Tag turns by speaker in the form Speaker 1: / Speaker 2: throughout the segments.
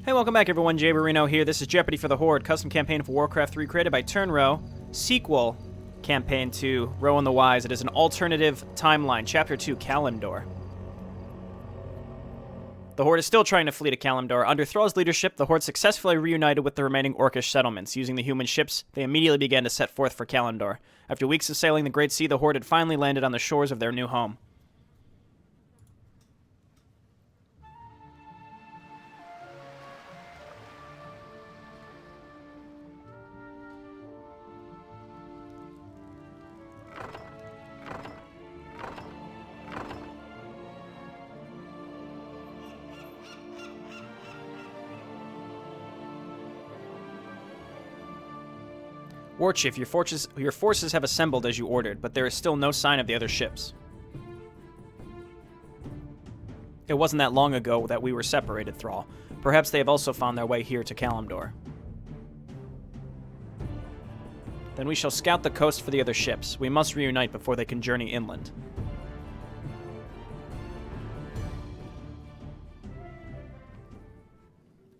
Speaker 1: Hey, welcome back everyone, Jayborino here. This is Jeopardy for the Horde, custom campaign for Warcraft 3 created by Turnro, sequel campaign to Rowan the Wise. It is an alternative timeline, Chapter 2, Kalimdor. The Horde is still trying to flee to Kalimdor. Under Thrall's leadership, the Horde successfully reunited with the remaining Orcish settlements. Using the human ships, they immediately began to set forth for Kalimdor. After weeks of sailing the Great Sea, the Horde had finally landed on the shores of their new home. Warchief, your forces have assembled as you ordered, but there is still no sign of the other ships. It wasn't that long ago that we were separated, Thrall. Perhaps they have also found their way here to Kalimdor. Then we shall scout the coast for the other ships. We must reunite before they can journey inland.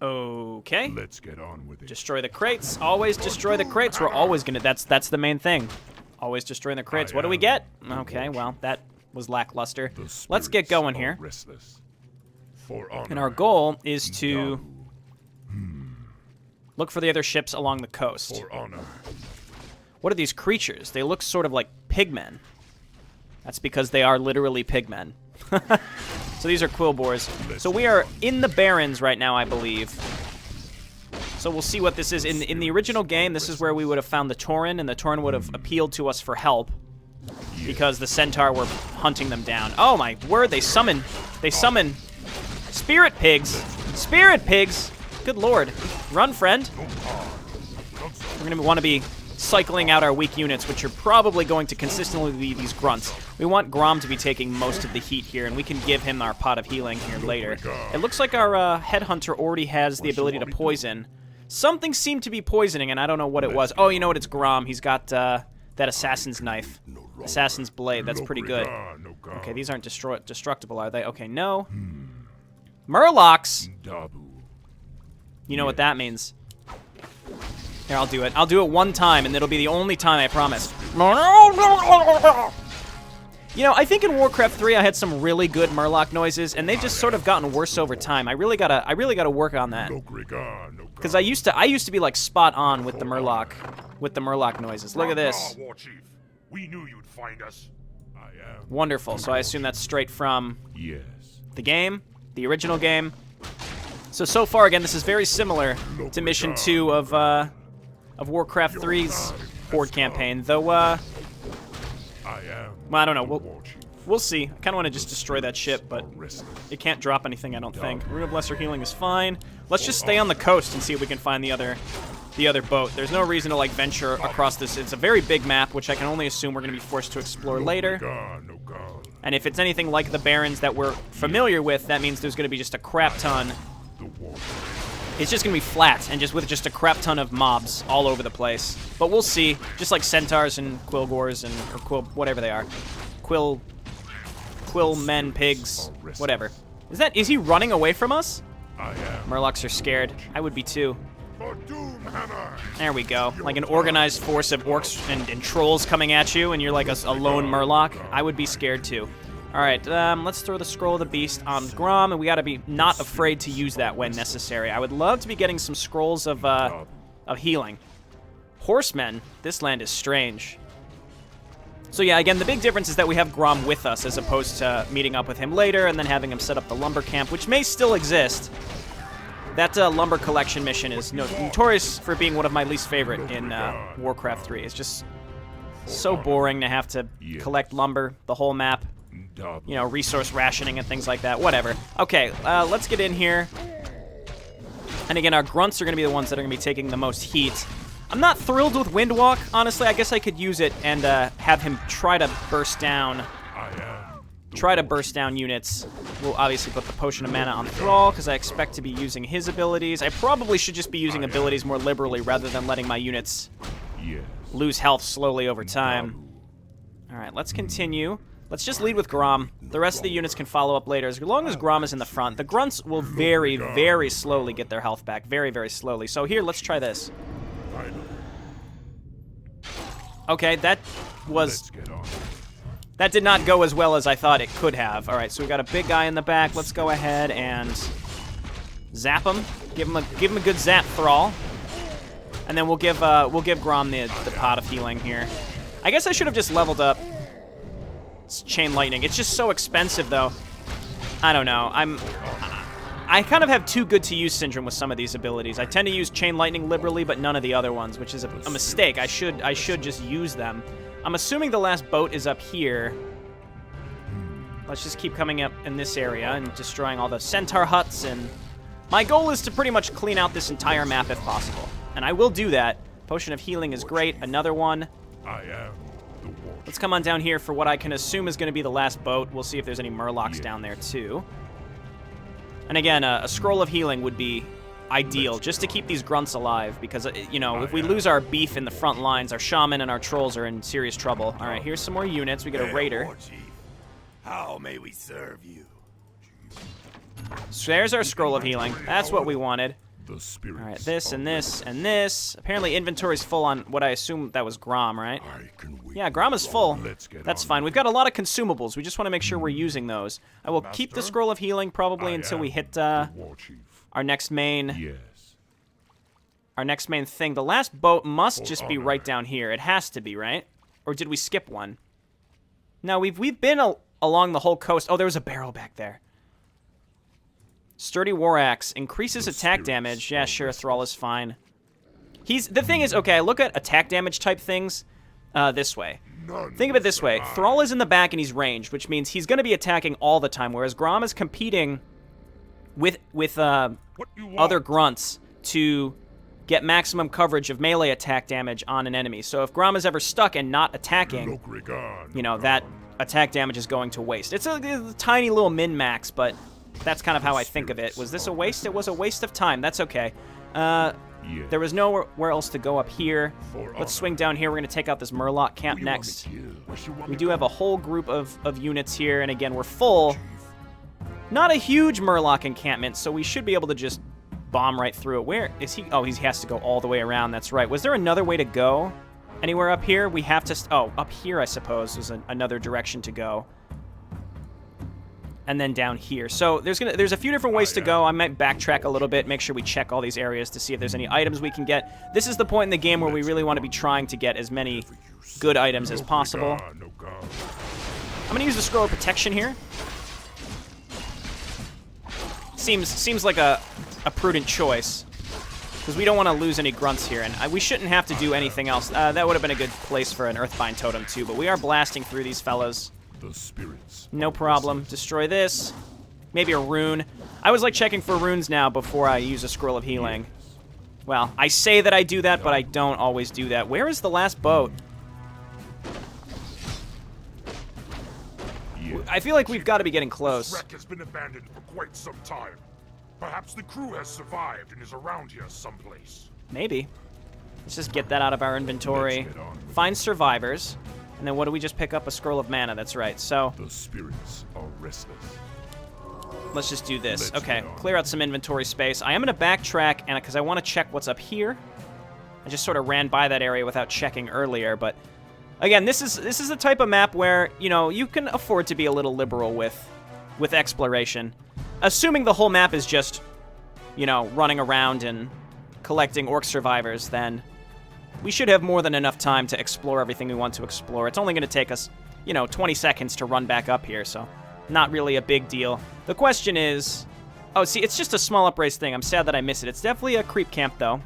Speaker 1: Okay.
Speaker 2: Let's get on with it.
Speaker 1: Destroy the crates. Always destroy the crates. We're always gonna. That's the main thing. Always destroying the crates. What do we get? Okay, well that was lackluster. Let's get going here. And our goal is to look for the other ships along the coast. What are these creatures? They look sort of like pigmen. That's because they are literally pigmen. So these are quillboars. So we are in the Barrens right now, I believe. So we'll see what this is. In the original game, this is where we would have found the Tauren, and the Tauren would have appealed to us for help because the Centaur were hunting them down. Oh my word, they summon spirit pigs. Spirit pigs! Good lord. Run, friend. We're going to want to be cycling out our weak units, which are probably going to consistently be these grunts. We want Grom to be taking most of the heat here, and we can give him our pot of healing here later. It looks like our headhunter already has the ability to poison. Something seemed to be poisoning, and I don't know what it was. Oh, you know what? It's Grom. He's got that assassin's knife. Assassin's blade. That's pretty good. Okay, these aren't destructible, are they? Okay, no. Murlocs! You know what that means. Here, I'll do it. I'll do it one time, and it'll be the only time, I promise. You know, I think in Warcraft 3 I had some really good Murloc noises, and they've just sort of gotten worse over time. I really gotta work on that. Because I used to be like spot on with the Murloc noises. Look at this.
Speaker 2: We knew you'd find us.
Speaker 1: Wonderful. So I assume that's straight from the game, the original game. So far, again, this is very similar to Mission 2 of Warcraft 3's Horde campaign, though, well, I don't know, we'll see. I kind of want to just destroy that ship, but it can't drop anything, I don't think. Rune of Lesser Healing is fine. Let's just stay on the coast and see if we can find the other boat. There's no reason to, like, venture across this. It's a very big map, which I can only assume we're going to be forced to explore later. And if it's anything like the Barrens that we're familiar with, that means there's going to be just a crap ton. It's just going to be flat, and with just a crap ton of mobs all over the place. But we'll see. Just like centaurs and quillgors or whatever they are. Quill men, pigs, whatever. Is he running away from us? Murlocs are scared. I would be too. There we go. Like an organized force of orcs and trolls coming at you, and you're like a lone Murloc. I would be scared too. Alright, let's throw the Scroll of the Beast on Grom, and we gotta be not afraid to use that when necessary. I would love to be getting some scrolls of healing. Horsemen, this land is strange. So yeah, again, the big difference is that we have Grom with us, as opposed to meeting up with him later and then having him set up the lumber camp, which may still exist. That lumber collection mission is notorious for being one of my least favorite in Warcraft 3. It's just so boring to have to collect lumber, the whole map. You know, resource rationing and things like that. Whatever. Okay, let's get in here. And again, our grunts are going to be the ones that are going to be taking the most heat. I'm not thrilled with Windwalk, honestly. I guess I could use it and have him try to burst down. Units. We'll obviously put the Potion of Mana on Thrall, because I expect to be using his abilities. I probably should just be using abilities more liberally rather than letting my units lose health slowly over time. Alright, let's continue. Let's just lead with Grom. The rest of the units can follow up later. As long as Grom is in the front, the Grunts will very, very slowly get their health back. Very, very slowly. So here, let's try this. Okay, that was... That did not go as well as I thought it could have. All right, so we got a big guy in the back. Let's go ahead and zap him. Give him a good zap, Thrall. And then we'll give Grom the pot of healing here. I guess I should have just leveled up Chain Lightning. It's just so expensive, though. I don't know. I kind of have too good to use syndrome with some of these abilities. I tend to use Chain Lightning liberally, but none of the other ones, which is a mistake. I should just use them. I'm assuming the last boat is up here. Let's just keep coming up in this area and destroying all the centaur huts. And my goal is to pretty much clean out this entire map if possible. And I will do that. Potion of healing is great. Another one. Let's come on down here for what I can assume is going to be the last boat. We'll see if there's any murlocs down there, too. And again, a scroll of healing would be ideal, just to keep these grunts alive, because, you know, if we lose our beef in the front lines, our shaman and our trolls are in serious trouble. All right, here's some more units. We get a raider.
Speaker 3: How may we serve you?
Speaker 1: So there's our scroll of healing. That's what we wanted. All right, this and this and this. Apparently inventory's full on what I assume that was Grom, right? Yeah, Grom is full. That's fine. We've got a lot of consumables. We just want to make sure we're using those. I will keep the scroll of healing probably until we hit our next main thing. The last boat must just be right down here. It has to be, right? Or did we skip one? No, we've been along the whole coast. Oh, there was a barrel back there. Sturdy War Axe increases attack damage. Yeah, sure, Thrall is fine. The thing is, okay, I look at attack damage type things this way. Think of it this way. Thrall is in the back and he's ranged, which means he's going to be attacking all the time, whereas Grom is competing with other grunts to get maximum coverage of melee attack damage on an enemy. So if Grom is ever stuck and not attacking, you know, that attack damage is going to waste. It's a tiny little min-max, but that's kind of how I think of it. Was this a waste? It was a waste of time. That's okay. There was nowhere else to go up here. Let's swing down here. We're going to take out this Murloc camp next. We do have a whole group of units here, and again, we're full. Not a huge Murloc encampment, so we should be able to just bomb right through it. Where is he? Oh, he has to go all the way around. That's right. Was there another way to go? Anywhere up here? We have to... Oh, up here, I suppose, was another direction to go. And then down here. So there's a few different ways to go. I might backtrack a little bit, make sure we check all these areas to see if there's any items we can get. This is the point in the game where we really want to be trying to get as many good items as possible. I'm going to use the Scroll of Protection here. Seems like a prudent choice, because we don't want to lose any grunts here, and we shouldn't have to do anything else. That would have been a good place for an Earthbind Totem too, but we are blasting through these fellas. No problem. Destroy this. Maybe a rune. I was like checking for runes now before I use a Scroll of Healing. Well, I say that I do that, but I don't always do that. Where is the last boat? I feel like we've got to be getting close.
Speaker 2: This wreck has been abandoned for quite some time. Perhaps the crew has survived and is around here someplace.
Speaker 1: Maybe. Let's just get that out of our inventory. Find survivors. And then what do we just pick up? A Scroll of Mana, that's right. So
Speaker 2: the spirits are restless.
Speaker 1: Let's just do this. Okay, clear out some inventory space. I am going to backtrack and because I want to check what's up here. I just sort of ran by that area without checking earlier, but again, this is the type of map where, you know, you can afford to be a little liberal with exploration. Assuming the whole map is just, you know, running around and collecting orc survivors, then we should have more than enough time to explore everything we want to explore. It's only going to take us, you know, 20 seconds to run back up here, so not really a big deal. The question is... Oh, see, it's just a small upraise thing. I'm sad that I missed it. It's definitely a creep camp, though.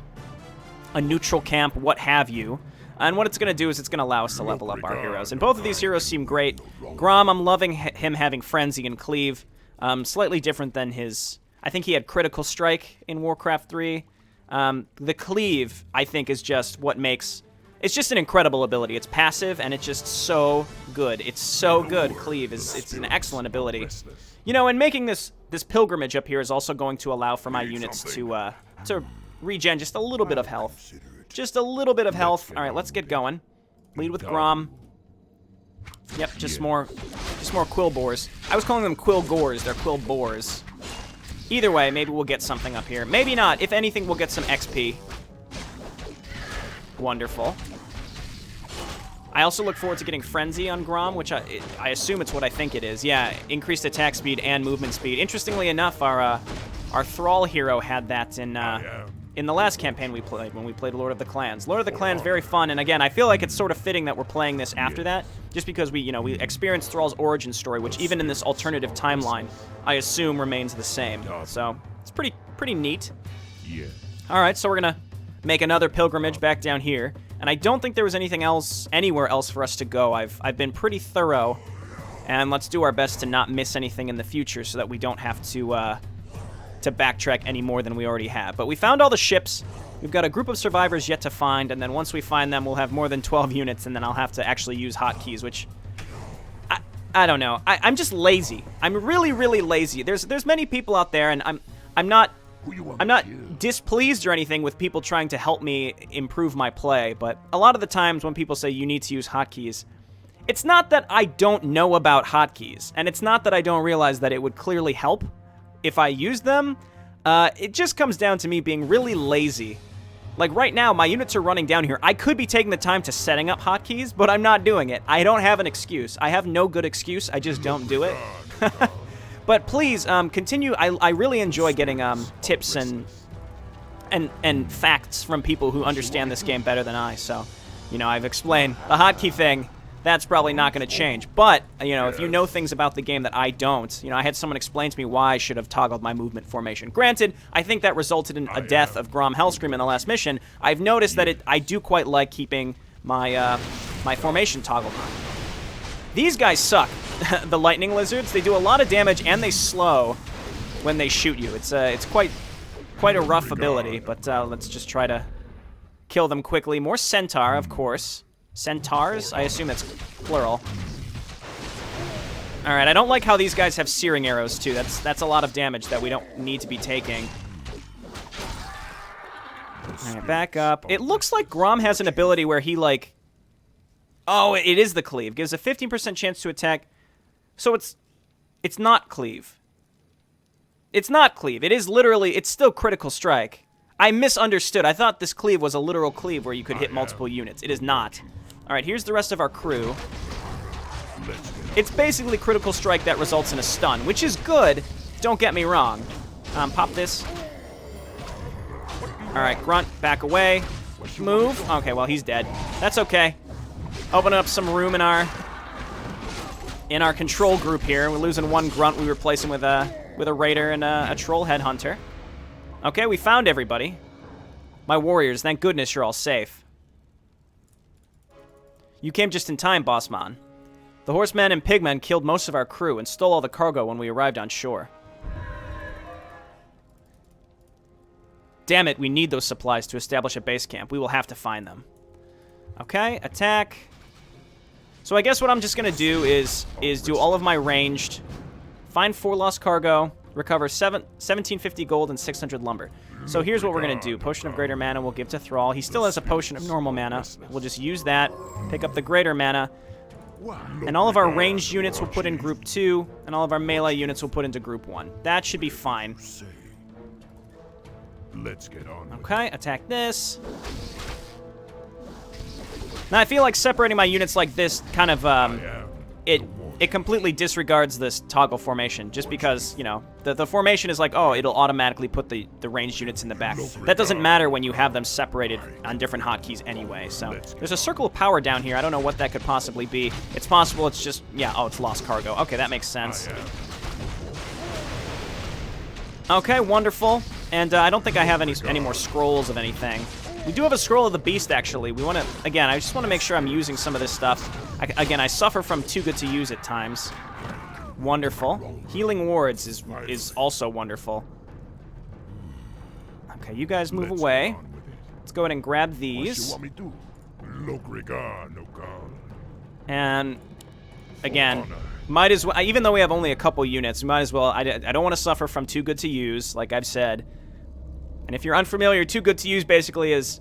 Speaker 1: A neutral camp, what have you. And what it's going to do is it's going to allow us to level up our heroes. And both of these heroes seem great. Grom, I'm loving him having Frenzy and Cleave. Slightly different than his... I think he had Critical Strike in Warcraft 3. The Cleave, I think, is just what makes... It's just an incredible ability. It's passive, and it's just so good. It's so good, Cleave. It's an excellent ability. You know, and making this pilgrimage up here is also going to allow for my units to regen just a little bit of health. Just a little bit of health. All right, let's get going. Lead with Grom. Yep, just more some more quill boars. I was calling them quill gores. They're quill boars. Either way, maybe we'll get something up here. Maybe not. If anything, we'll get some XP. Wonderful. I also look forward to getting Frenzy on Grom, which I assume it's what I think it is. Yeah, increased attack speed and movement speed. Interestingly enough, our Thrall hero had that in the last campaign we played, when we played Lord of the Clans. Lord of the Clans, very fun, and again, I feel like it's sort of fitting that we're playing this after that, just because we experienced Thrall's origin story, which even in this alternative timeline, I assume remains the same. So, it's pretty neat.
Speaker 2: Yeah.
Speaker 1: Alright, so we're gonna make another pilgrimage back down here. And I don't think there was anything else, anywhere else for us to go. I've been pretty thorough, and let's do our best to not miss anything in the future so that we don't have to backtrack any more than we already have. But we found all the ships. We've got a group of survivors yet to find, and then once we find them, we'll have more than 12 units, and then I'll have to actually use hotkeys, which I don't know. I'm just lazy. I'm really, really lazy. There's many people out there, and I'm not displeased or anything with people trying to help me improve my play, but a lot of the times when people say you need to use hotkeys, it's not that I don't know about hotkeys, and it's not that I don't realize that it would clearly help if I used them. It just comes down to me being really lazy. Like right now, my units are running down here. I could be taking the time to setting up hotkeys, but I'm not doing it. I don't have an excuse. I have no good excuse. I just don't do it. But please, continue. I really enjoy getting tips and facts from people who understand this game better than I. So, I've explained the hotkey thing. That's probably not going to change. But, if you know things about the game that I don't, I had someone explain to me why I should have toggled my movement formation. Granted, I think that resulted in a death of Grom Hellscream in the last mission. I've noticed that I do quite like keeping my my formation toggled on. These guys suck. The lightning lizards, they do a lot of damage and they slow when they shoot you. It's quite a rough ability, but let's just try to kill them quickly. More centaur, of course. Centaurs? I assume that's plural. All right, I don't like how these guys have searing arrows too. That's a lot of damage that we don't need to be taking. All right, back up. It looks like Grom has an ability where he like. Oh, it is the cleave. Gives a 15% chance to attack. So it's not cleave. It's not cleave. It is literally, it's still critical strike. I misunderstood. I thought this cleave was a literal cleave where you could hit multiple units. It is not. All right, here's the rest of our crew. It's basically critical strike that results in a stun, which is good. Don't get me wrong. Pop this. All right, Grunt, back away. Move. Okay, well, he's dead. That's okay. Open up some room in our control group here. We're losing one Grunt. We replace him with a Raider and a Troll Headhunter. Okay, we found everybody. My warriors, thank goodness you're all safe. You came just in time, Bossman. The horsemen and pigmen killed most of our crew and stole all the cargo when we arrived on shore. Damn it, we need those supplies to establish a base camp. We will have to find them. Okay, attack. So I guess what I'm just going to do is do all of my ranged. Find 4 lost cargo. Recover 1750 gold and 600 lumber. So here's what we're going to do. Potion of greater mana we'll give to Thrall. He still has a potion of normal mana. We'll just use that. Pick up the greater mana. And all of our ranged units we'll put in group 2. And all of our melee units we'll put into group 1. That should be fine.
Speaker 2: Let's get on.
Speaker 1: Okay, attack this. Now I feel like separating my units like this kind of, it completely disregards this toggle formation, just because, the formation is like, oh, it'll automatically put the ranged units in the back. That doesn't matter when you have them separated on different hotkeys anyway, so. There's a circle of power down here. I don't know what that could possibly be. It's possible it's just, oh, it's lost cargo. Okay, that makes sense. Okay, wonderful. And I don't think I have any more scrolls of anything. We do have a scroll of the beast, actually. We want to, again, I just want to make sure I'm using some of this stuff. Again, I suffer from too good to use at times. Wonderful. Healing wards is also wonderful. Okay, you guys move away. Let's go ahead and grab these. And again, might as well, even though we have only a couple units, we might as well, I don't want to suffer from too good to use, like I've said. And if you're unfamiliar, too good to use basically is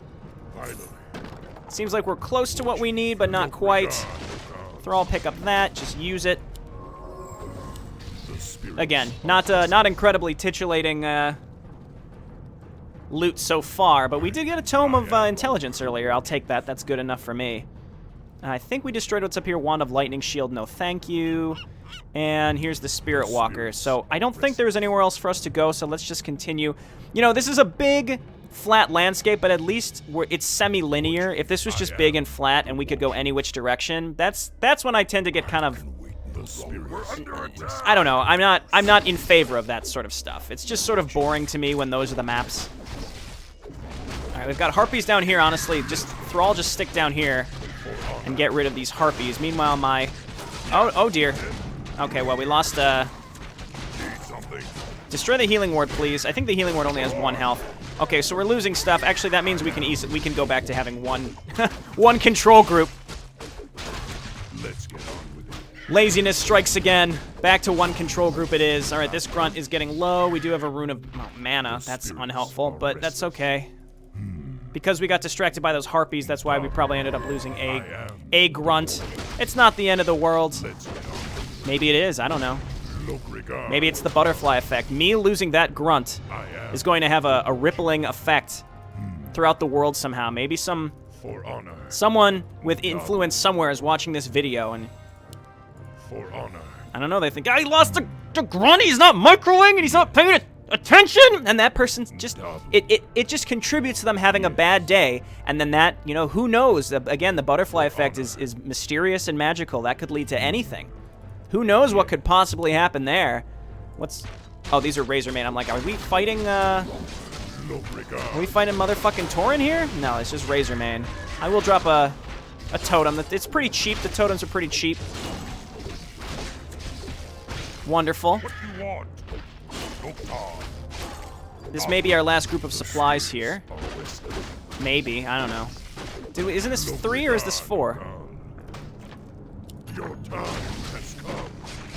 Speaker 1: Seems like we're close to what we need, but not quite. Thrall, pick up that. Just use it. Again, not incredibly titillating loot so far, but we did get a Tome of Intelligence earlier. I'll take that. That's good enough for me. I think we destroyed what's up here. Wand of Lightning Shield, no thank you. And here's the Spirit Walker. So I don't think there's anywhere else for us to go, so let's just continue. You know, this is a big, flat landscape, but at least it's semi-linear. If this was just big and flat and we could go any which direction, that's when I tend to get kind of... I don't know. I'm not in favor of that sort of stuff. It's just sort of boring to me when those are the maps. All right, we've got harpies down here, honestly. Thrall, just stick down here and get rid of these harpies. Meanwhile, my... Oh dear. Okay, well, we lost... Destroy the healing ward, please. I think the healing ward only has 1 health. Okay, so we're losing stuff. Actually, that means we can go back to having one control group.
Speaker 2: Let's get on with it.
Speaker 1: Laziness strikes again. Back to 1 control group it is. All right, this grunt is getting low. We do have a rune of mana. That's unhelpful, but that's okay. Because we got distracted by those harpies, that's why we probably ended up losing a grunt. It's not the end of the world. Maybe it is. I don't know. Maybe it's the butterfly effect. Me losing that grunt is going to have a rippling effect throughout the world somehow. Maybe someone with influence somewhere is watching this video and... I don't know, they think, he lost the grunt, he's not microwing, and he's not paying attention! And that person just, it just contributes to them having a bad day. And then that, you know, who knows? Again, the butterfly effect is mysterious and magical. That could lead to anything. Who knows what could possibly happen there? Oh, these are Razormane. I'm like, are we fighting, Are we fighting motherfucking Tauren here? No, it's just Razormane. I will drop a totem. It's pretty cheap. The totems are pretty cheap. Wonderful.
Speaker 2: What do you want?
Speaker 1: This may be our last group of supplies here. Maybe. I don't know. Isn't this 3 or is this 4?
Speaker 2: Your time has come.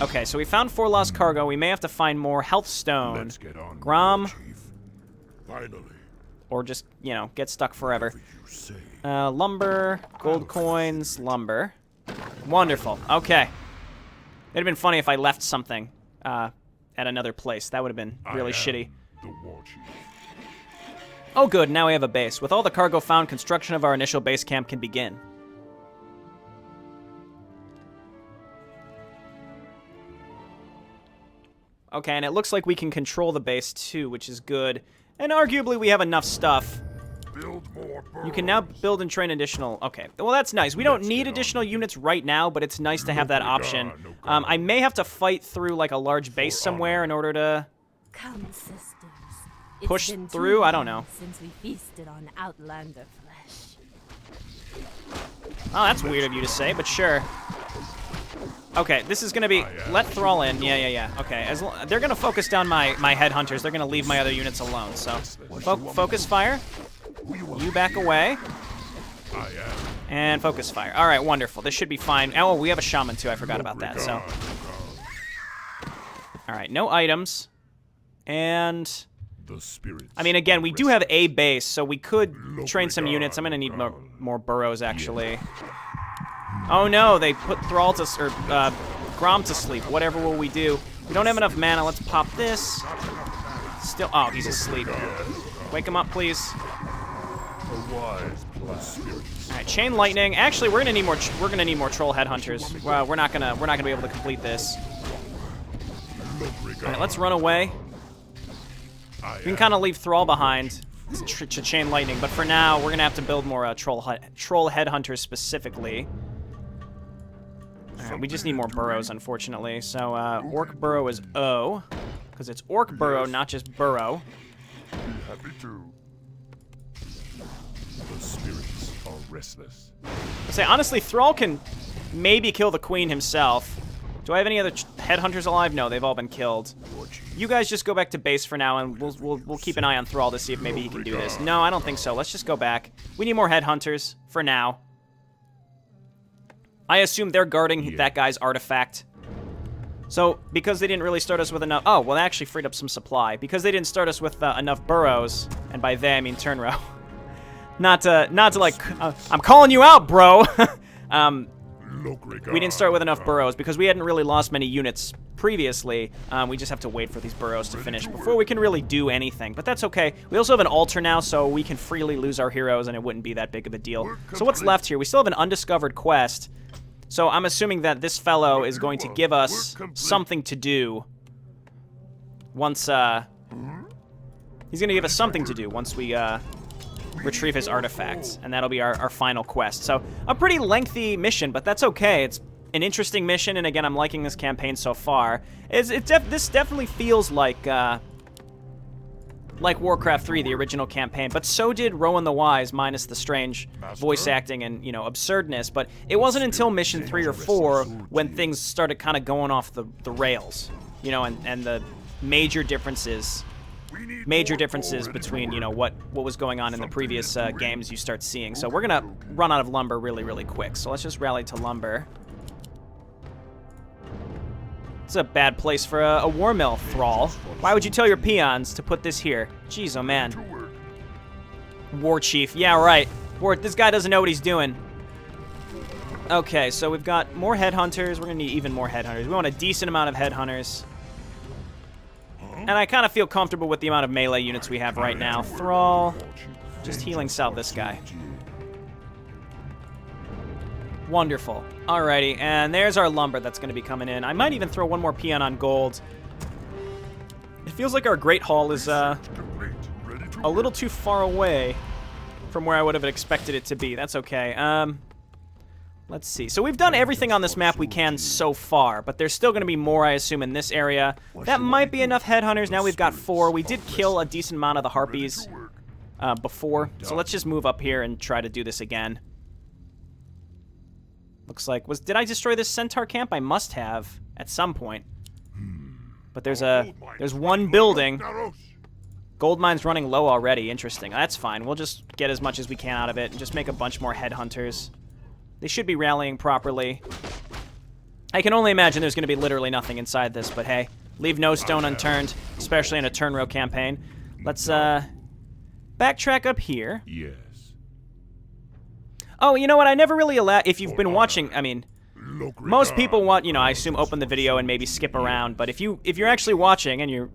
Speaker 1: Okay, so we found 4 lost cargo. We may have to find more health stone.
Speaker 2: Let's get on
Speaker 1: Grom.
Speaker 2: Chief. Finally.
Speaker 1: Or just, you know, get stuck forever. Lumber, gold coins, lumber. Wonderful. Okay. It'd have been funny if I left something at another place. That would have been really shitty.
Speaker 2: The War Chief.
Speaker 1: Oh good, now we have a base. With all the cargo found, construction of our initial base camp can begin. Okay, and it looks like we can control the base too, which is good. And arguably we have enough stuff.
Speaker 2: Build more
Speaker 1: You can now build and train additional... Okay, well that's nice. We don't need additional units right now, but it's nice to have that option. I may have to fight through like a large base somewhere in order to
Speaker 4: Come, sisters.
Speaker 1: push
Speaker 4: It's been
Speaker 1: through.
Speaker 4: 2
Speaker 1: I don't know.
Speaker 4: months since we feasted on Outlander flesh.
Speaker 1: Oh, that's weird of you to say, but sure. Okay, this is gonna be... Let Thrall in. Yeah. Okay, they're gonna focus down my headhunters. They're gonna leave my other units alone, so... focus fire. You back away. And focus fire. Alright, wonderful. This should be fine. Oh, we have a shaman too. I forgot about that, so... Alright, no items. And... I mean, again, we do have a base, so we could train some units. I'm gonna need more burrows, actually. Oh no, they put Thrall to... Grom to sleep. Whatever will we do? We don't have enough mana. Let's pop this. Still... Oh, he's asleep. Wake him up, please. Alright, chain lightning. Actually, we're gonna need more troll headhunters. We're not gonna be able to complete this. Alright, let's run away. We can kind of leave Thrall behind to chain lightning, but for now, we're gonna have to build more troll headhunters specifically. Alright, we just need more burrows, unfortunately. So, orc burrow is O, because it's orc burrow, not just burrow.
Speaker 2: Happy to. The spirits are restless.
Speaker 1: I say, honestly, Thrall can maybe kill the queen himself. Do I have any other headhunters alive? No, they've all been killed. You guys just go back to base for now, and we'll keep an eye on Thrall to see if maybe he can do this. No, I don't think so. Let's just go back. We need more headhunters for now. I assume they're guarding that guy's artifact. So, because they didn't really start us with enough... Oh, well, they actually freed up some supply. Because they didn't start us with enough burrows, and by they, I mean Turnro. Not to like, I'm calling you out, bro. We didn't start with enough burrows because we hadn't really lost many units previously. We just have to wait for these burrows to finish before we can really do anything, but that's okay. We also have an altar now, so we can freely lose our heroes and it wouldn't be that big of a deal. So what's left here? We still have an undiscovered quest, so I'm assuming that this fellow is going to give us something to do once, he's going to give us something to do once we, retrieve his artifacts, and that'll be our final quest. So, a pretty lengthy mission, but that's okay. It's an interesting mission, and again, I'm liking this campaign so far. This definitely feels like Warcraft 3, the original campaign, but so did Rowan the Wise, minus the strange voice acting and, you know, absurdness, but it wasn't until mission 3 or 4 when things started kind of going off the rails, you know, and the major differences between, you know, what was going on in the previous games you start seeing. So we're gonna run out of lumber really quick, so let's just rally to lumber. It's a bad place for a war mill, Thrall. Why would you tell your peons to put this here? Jeez, oh man. War chief, yeah, right. This guy doesn't know what he's doing. Okay, so we've got more headhunters. We're gonna need even more headhunters. We want a decent amount of headhunters. And I kind of feel comfortable with the amount of melee units we have right now. Thrall, just healing south this guy. Wonderful. Alrighty, and there's our lumber that's going to be coming in. I might even throw one more peon on gold. It feels like our Great Hall is a little too far away from where I would have expected it to be. That's okay. Let's see. So we've done everything on this map we can so far, but there's still going to be more, I assume, in this area. That might be enough headhunters. Now we've got 4. We did kill a decent amount of the harpies before, so let's just move up here and try to do this again. Looks like... Did I destroy this centaur camp? I must have at some point. But there's one building. Gold mine's running low already. Interesting. That's fine. We'll just get as much as we can out of it and just make a bunch more headhunters. They should be rallying properly. I can only imagine there's going to be literally nothing inside this, but hey, leave no stone unturned, especially in a Turnro campaign. Let's backtrack up here.
Speaker 2: Yes.
Speaker 1: Oh, you know what? I never really allow... If you've been watching, I mean, most people want, you know, I assume open the video and maybe skip around, but if you're actually watching and you're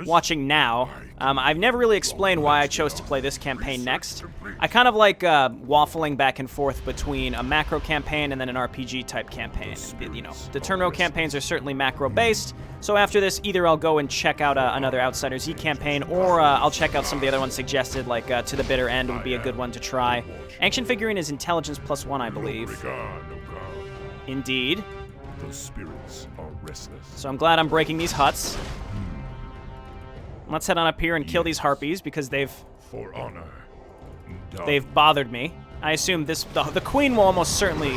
Speaker 1: watching now, I've never really explained why I chose to play this campaign next. I kind of like waffling back and forth between a macro campaign and then an RPG type campaign. You know, the Turnro campaigns are certainly macro based, so after this either I'll go and check out another Outsider Z campaign, or I'll check out some of the other ones suggested, like To the Bitter End would be a good one to try. Ancient Figurine is Intelligence +1, I believe. Indeed.
Speaker 2: The spirits are restless.
Speaker 1: So I'm glad I'm breaking these huts. Let's head on up here and kill these harpies because they've bothered me. I assume the queen will almost certainly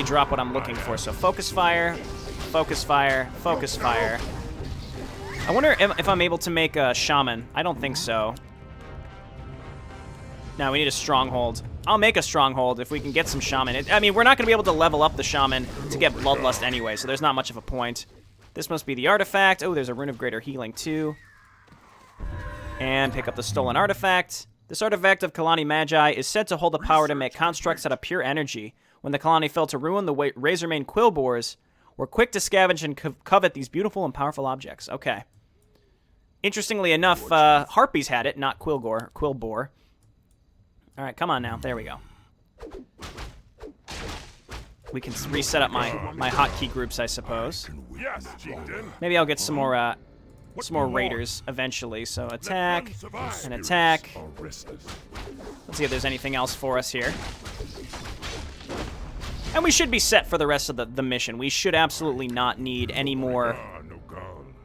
Speaker 1: drop what I'm looking for. So focus fire, focus fire, focus fire. I wonder if I'm able to make a shaman. I don't think so. No, we need a stronghold. I'll make a stronghold if we can get some shaman. I mean, we're not going to be able to level up the shaman to get bloodlust anyway, so there's not much of a point. This must be the artifact. Oh, there's a rune of greater healing too. And pick up the stolen artifact. This artifact of Kalani Magi is said to hold the power to make constructs out of pure energy. When the Kalani fell to ruin, the Razormane Quillboars were quick to scavenge and covet these beautiful and powerful objects. Okay. Interestingly enough, Harpies had it, not Quillboar. All right, come on now. There we go. We can reset up my hotkey groups, I suppose. Maybe I'll get some more raiders eventually. So attack and attack. Let's see if there's anything else for us here. And we should be set for the rest of the mission. We should absolutely not need any more.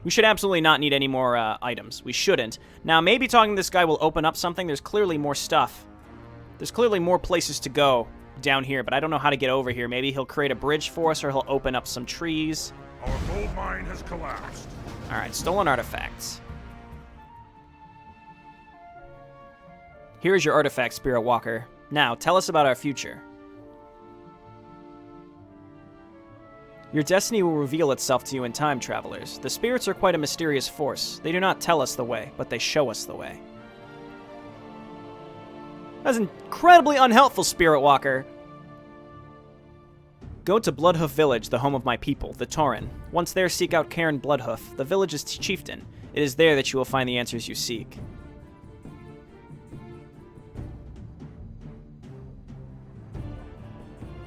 Speaker 1: We should absolutely not need any more items. We shouldn't. Now, maybe talking to this guy will open up something. There's clearly more stuff. There's clearly more places to go down here, but I don't know how to get over here. Maybe he'll create a bridge for us, or he'll open up some trees.
Speaker 2: Our gold mine has collapsed.
Speaker 1: All right, stolen artifacts. Here is your artifact, Spirit Walker. Now, tell us about our future. Your destiny will reveal itself to you in time, travelers. The spirits are quite a mysterious force. They do not tell us the way, but they show us the way. That's incredibly unhelpful, Spirit Walker. Go to Bloodhoof Village, the home of my people, the Tauren. Once there, seek out Cairn Bloodhoof, the village's chieftain. It is there that you will find the answers you seek.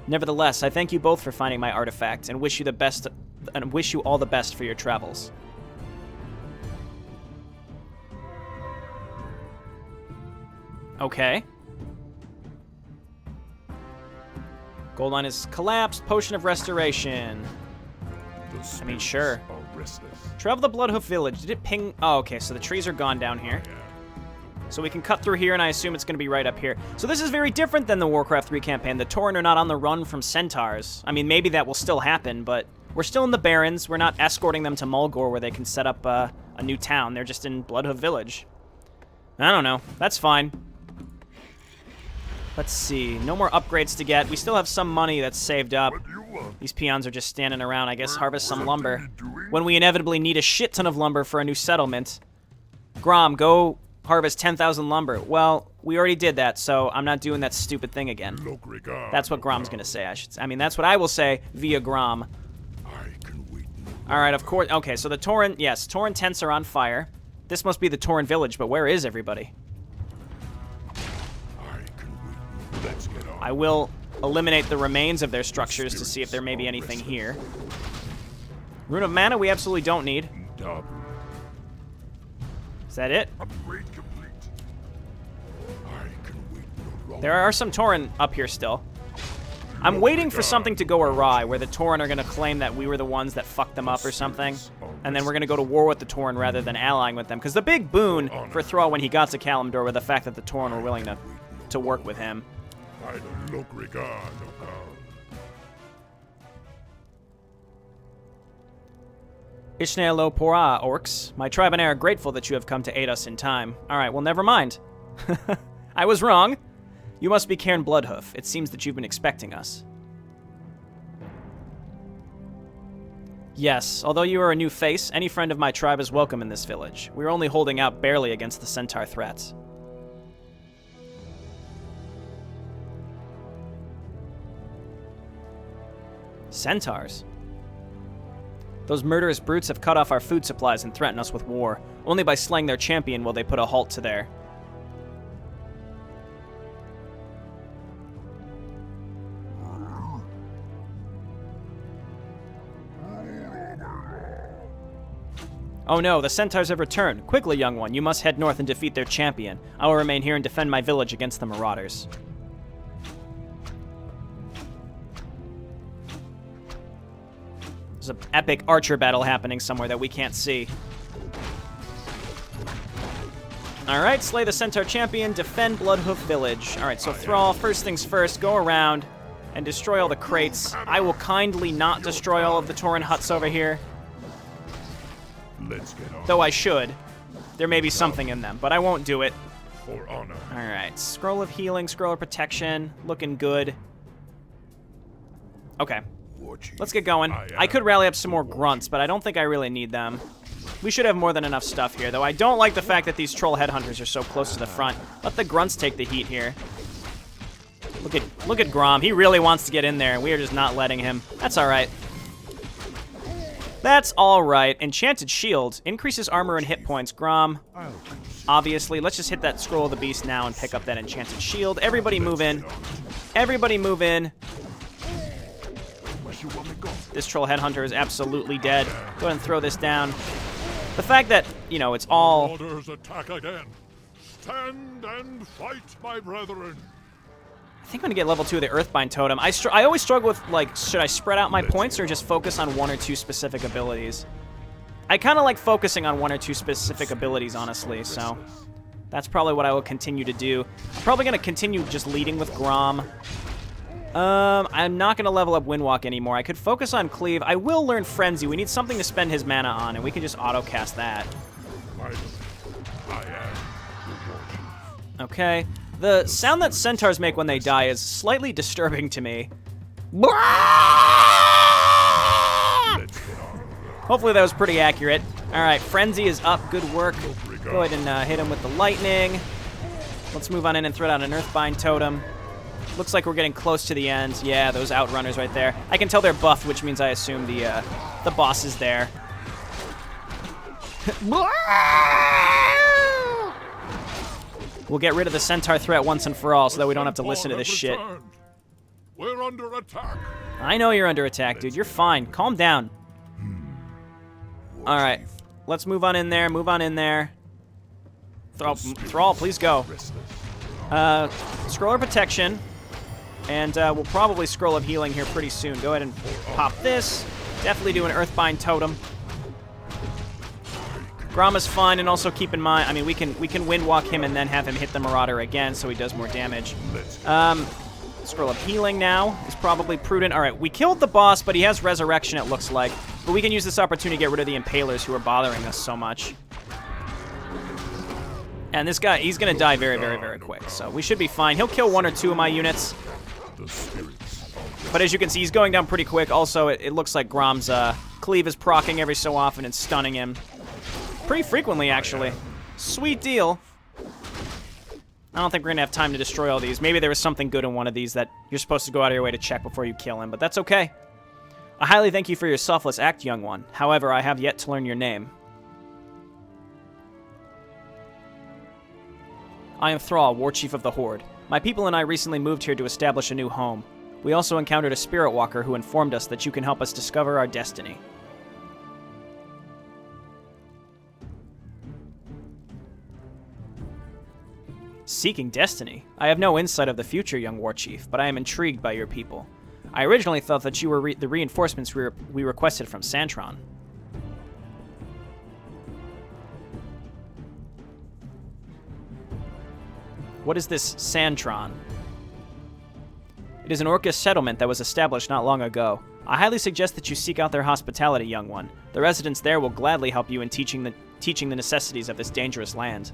Speaker 1: Nevertheless, I thank you both for finding my artifact and wish you all the best for your travels. Okay. Gold line is collapsed. Potion of restoration. I mean, sure. Travel the Bloodhoof Village. Did it ping? Oh, okay, so the trees are gone down here. So we can cut through here, and I assume it's going to be right up here. So this is very different than the Warcraft 3 campaign. The Tauren are not on the run from centaurs. I mean, maybe that will still happen, but we're still in the Barrens. We're not escorting them to Mulgore where they can set up a new town. They're just in Bloodhoof Village. I don't know. That's fine. Let's see. No more upgrades to get. We still have some money that's saved up. These peons are just standing around. I guess harvest some lumber. When we inevitably need a shit ton of lumber for a new settlement. Grom, go harvest 10,000 lumber. Well, we already did that, so I'm not doing that stupid thing again. That's what Grom's gonna say. I mean, that's what I will say via Grom. All right, of course. Okay, so the Tauren, yes, Tauren tents are on fire. This must be the Tauren village, but where is everybody? I will eliminate the remains of their structures to see if there may be anything here. Rune of Mana we absolutely don't need. Is that it? There are some Tauren up here still. I'm waiting for something to go awry, where the Tauren are going to claim that we were the ones that fucked them up or something, and then we're going to go to war with the Tauren rather than allying with them. Because the big boon for Thrall when he got to Kalimdor was the fact that the Tauren were willing to work with him. Ishnael lo Pora, orcs. My tribe and I are grateful that you have come to aid us in time. Alright, well, never mind. I was wrong. You must be Cairn Bloodhoof. It seems that you've been expecting us. Yes, although you are a new face, any friend of my tribe is welcome in this village. We're only holding out barely against the centaur threats. Centaurs? Those murderous brutes have cut off our food supplies and threaten us with war. Only by slaying their champion will they put a halt to their... Oh no, the centaurs have returned. Quickly, young one, you must head north and defeat their champion. I will remain here and defend my village against the marauders. There's an epic archer battle happening somewhere that we can't see. Alright, slay the centaur champion, defend Bloodhoof Village. Alright, so Thrall, first things first, go around and destroy all the crates. I will kindly not destroy all of the Tauren huts over here. Though I should. There may be something in them, but I won't do it.
Speaker 2: For honor.
Speaker 1: Alright, Scroll of Healing, Scroll of Protection, looking good. Okay, let's get going. I could rally up some more grunts, but I don't think I really need them. We should have more than enough stuff here, though I don't like the fact that these troll headhunters are so close to the front. Let the grunts take the heat here. Look at Grom. He really wants to get in there, and we are just not letting him. That's alright. That's alright. Enchanted Shield. Increases armor and hit points. Grom, obviously. Let's just hit that Scroll of the Beast now and pick up that Enchanted Shield. Everybody move in. Everybody move in. This troll headhunter is absolutely dead. Go ahead and throw this down. The fact that, you know, it's all...
Speaker 2: Orders attack again. Stand and fight, my brethren.
Speaker 1: I think I'm going to get level 2 of the Earthbind Totem. I always struggle with, like, should I spread out my points or just focus on one or two specific abilities? I kind of like focusing on one or two specific abilities, honestly, so that's probably what I will continue to do. I'm probably going to continue just leading with Grom. I'm not going to level up Windwalk anymore. I could focus on Cleave. I will learn Frenzy. We need something to spend his mana on, and we can just auto-cast that. Okay. The sound that centaurs make when they die is slightly disturbing to me. Hopefully that was pretty accurate. Alright, Frenzy is up. Good work. Go ahead and hit him with the lightning. Let's move on in and throw down an Earthbind Totem. Looks like we're getting close to the end. Yeah, those outrunners right there. I can tell they're buffed, which means I assume the boss is there. We'll get rid of the centaur threat once and for all so that we don't have to listen to this shit.
Speaker 2: We're under attack.
Speaker 1: I know you're under attack, dude. You're fine. Calm down. All right. Let's move on in there. Move on in there. Thrall, please go. Scroll of Protection. And we'll probably Scroll of Healing here pretty soon. Go ahead and pop this. Definitely do an Earthbind Totem. Gromma's fine, and also keep in mind, I mean, we can Windwalk him and then have him hit the Marauder again so he does more damage. Scroll of Healing now is probably prudent. All right, we killed the boss, but he has Resurrection, it looks like. But we can use this opportunity to get rid of the Impalers who are bothering us so much. And this guy, he's going to die very, very, very quick. So we should be fine. He'll kill 1 or 2 of my units. But as you can see, he's going down pretty quick. Also, it looks like Grom's cleave is proccing every so often and stunning him. Pretty frequently, actually. Sweet deal. I don't think we're going to have time to destroy all these. Maybe there was something good in one of these that you're supposed to go out of your way to check before you kill him, but that's okay. I highly thank you for your selfless act, young one. However, I have yet to learn your name. I am Thrall, War Chief of the Horde. My people and I recently moved here to establish a new home. We also encountered a Spirit Walker who informed us that you can help us discover our destiny. Seeking destiny? I have no insight of the future, young war chief, but I am intrigued by your people. I originally thought that you were the reinforcements we requested from Santron. What is this Santron? It is an Orcish settlement that was established not long ago. I highly suggest that you seek out their hospitality, young one. The residents there will gladly help you in teaching the necessities of this dangerous land.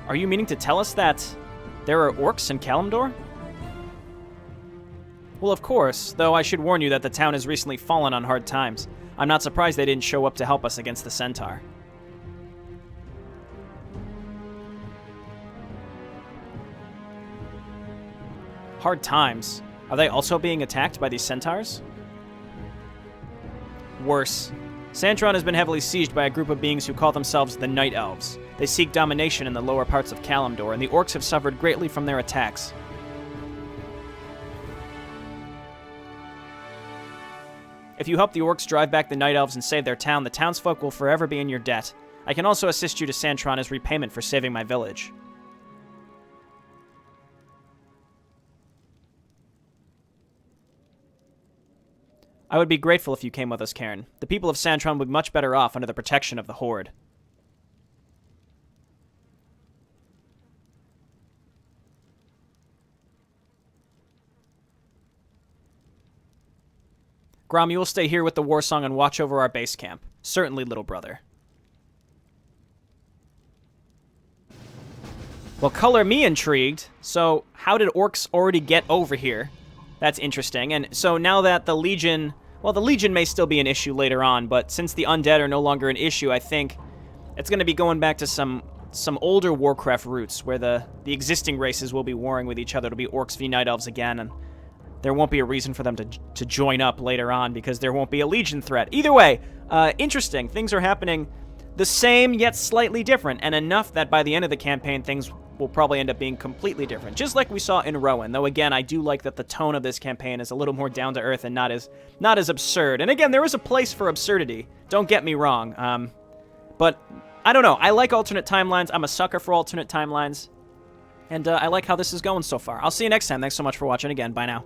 Speaker 1: Are you meaning to tell us that there are orcs in Kalimdor? Well, of course, though I should warn you that the town has recently fallen on hard times. I'm not surprised they didn't show up to help us against the centaur. Hard times? Are they also being attacked by these centaurs? Worse. Santron has been heavily sieged by a group of beings who call themselves the Night Elves. They seek domination in the lower parts of Kalimdor, and the orcs have suffered greatly from their attacks. If you help the orcs drive back the Night Elves and save their town, the townsfolk will forever be in your debt. I can also assist you to Santron as repayment for saving my village. I would be grateful if you came with us, Cairn. The people of Santron would be much better off under the protection of the Horde. Grom, you will stay here with the war song and watch over our base camp. Certainly, little brother. Well, color me intrigued. So, how did orcs already get over here? That's interesting. And so now that the Legion... Well, the Legion may still be an issue later on, but since the undead are no longer an issue, I think it's going to be going back to some older Warcraft roots where the existing races will be warring with each other. It'll be orcs v Night Elves again, and there won't be a reason for them to join up later on because there won't be a Legion threat. Either way, interesting. Things are happening the same yet slightly different, and enough that by the end of the campaign, things will probably end up being completely different, just like we saw in Rowan. Though again, I do like that the tone of this campaign is a little more down to earth and not as absurd. And again, there is a place for absurdity. Don't get me wrong. But I don't know. I like alternate timelines. I'm a sucker for alternate timelines, and I like how this is going so far. I'll see you next time. Thanks so much for watching again. Bye now.